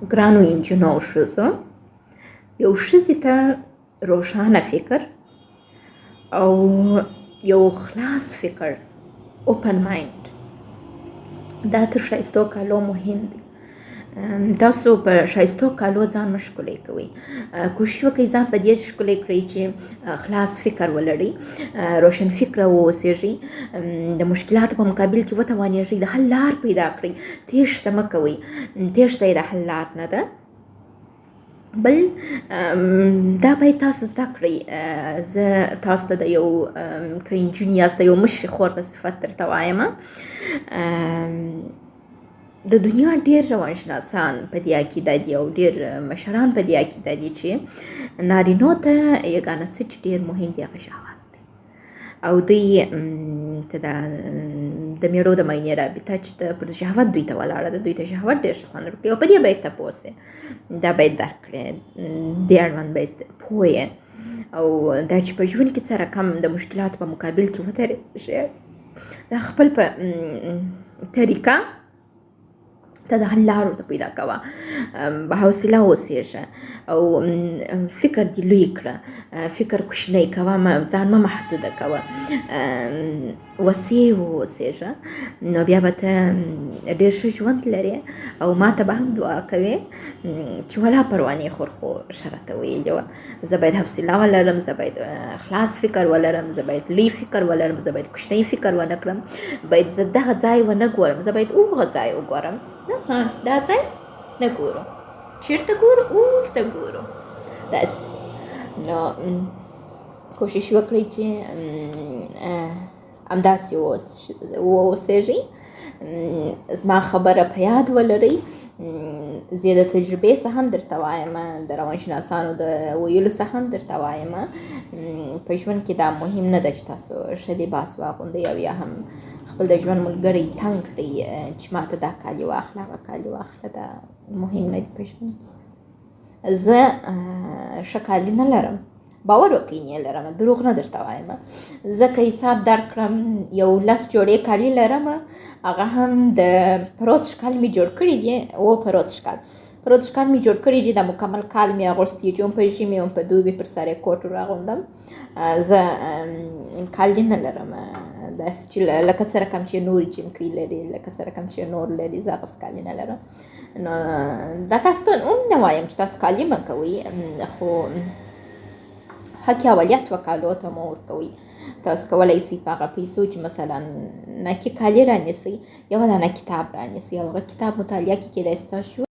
ګرانو نجونو او ښځو، یو ښځې ته روښانه فکر او یو خلاص فکر اوپن مایند دا تر ښایستو کالو مهم دی. تاسو په ښایستو کالو ځان مه ښکلی کوئ. کوشش وکړئ ځان په دې ښکلی کړئ چې خلاص فکر ولرئ، روشن فکره واوسیږئ، د مشکلاتو په مقابل کې وتوانیږئ، د حل لار پیدا کړئ. تېښته مه کوئ، تېښته یې د حل لار نه ده. بل دا باید تاسو زده کړئ. زه تاسو ته د یو که نجونې یاست د یو مشرې خور په صفت درته وایمه. د دنیا ډېر روانشناسان په دې عقیده دي او ډېر مشران په دې عقیده دي چې نارینو ته یګانه څه چې ډېر مهم دی هغه شهوت دی، او دوی ته د میړو د مینې رابطه چې پر شهوت دوی ته ولاړه ده، دوی ته شهوت ډېر ښه خوند ورکوي او په دې باید تپوس یې، دا باید درک کړې، دې اړوند باید پوه یې، او دا چې په ژوند کې څه رقم د مشکلاتو په مقابل کې ودرېږئ، دا خپل په طریقه ته د حل لارو ته پیدا کوه. بحوصله اوسېږه او فکر دې لوی کړه، فکر کوچنی کوه، ځان مه محدوده کوه، وسع واوسېږه، نو بیا به ته ډېر ښه ژوند لرې. او ما ته به هم دعا کوې چې ولا پروانې خور خو ښه راته ویلې وه، زه باید حوصله ولرم، زه باید خلاص فکر ولرم، زه باید لوی فکر ولرم، زه باید کوچنی فکر ونه کړم، باید زه دغه ځای ونه ګورم، زه باید هغه ځای وګورم، نه دا ځای نه ګورو، چېرته ګورو؟ اورته ګورو. داسې نو کوشش وکړئ چې همداسې واوسېږئ. زما خبره په یاد ولرئ. زه د تجربې څخه هم درته وایم، د روانشناسانو د ویلو څخه هم درته وایم، په ژوند کې دا مهم نه ده چې تاسو ښه لباس واغوندئ او یا هم خپل د ژوند ملګری تنګ کړئ چې ما ته دا کالي واخله هغه کالي واخله، دا مهم نه دي په ژوند کې. زه ښه کالي نه لرم، باور وکړئ نه لرم، دروغ نه درته وایم. زه که حساب درکړم یو 10 جوړې کالي لرم، هغه هم د پروت شکال مې جوړ کړي دي، پروت شکال مې جوړ کړي دي، د مکمل کال مې اغوستي دي، هم په ژمي هم په دوبي، پر سر یې کوټ راغوندم. زه کالي نه لرم داسې چې لکه څه رقم چې نور جمکۍ لري، لکه څه رقم چې نور لري، زه هغسې کالي نه لرم. نو دا تاسو ته هم نه وایم چې تاسو کالي مه کوئ، خو حق اولیت و کالو ته مه ورکوئ. تاسو کولی سئ په هغه پیسو چې مثلا نکي کالي رانیسئ، یوه دانه کتاب رانیسئ او هغه کتاب مطالعه کې کیدای سي تاسو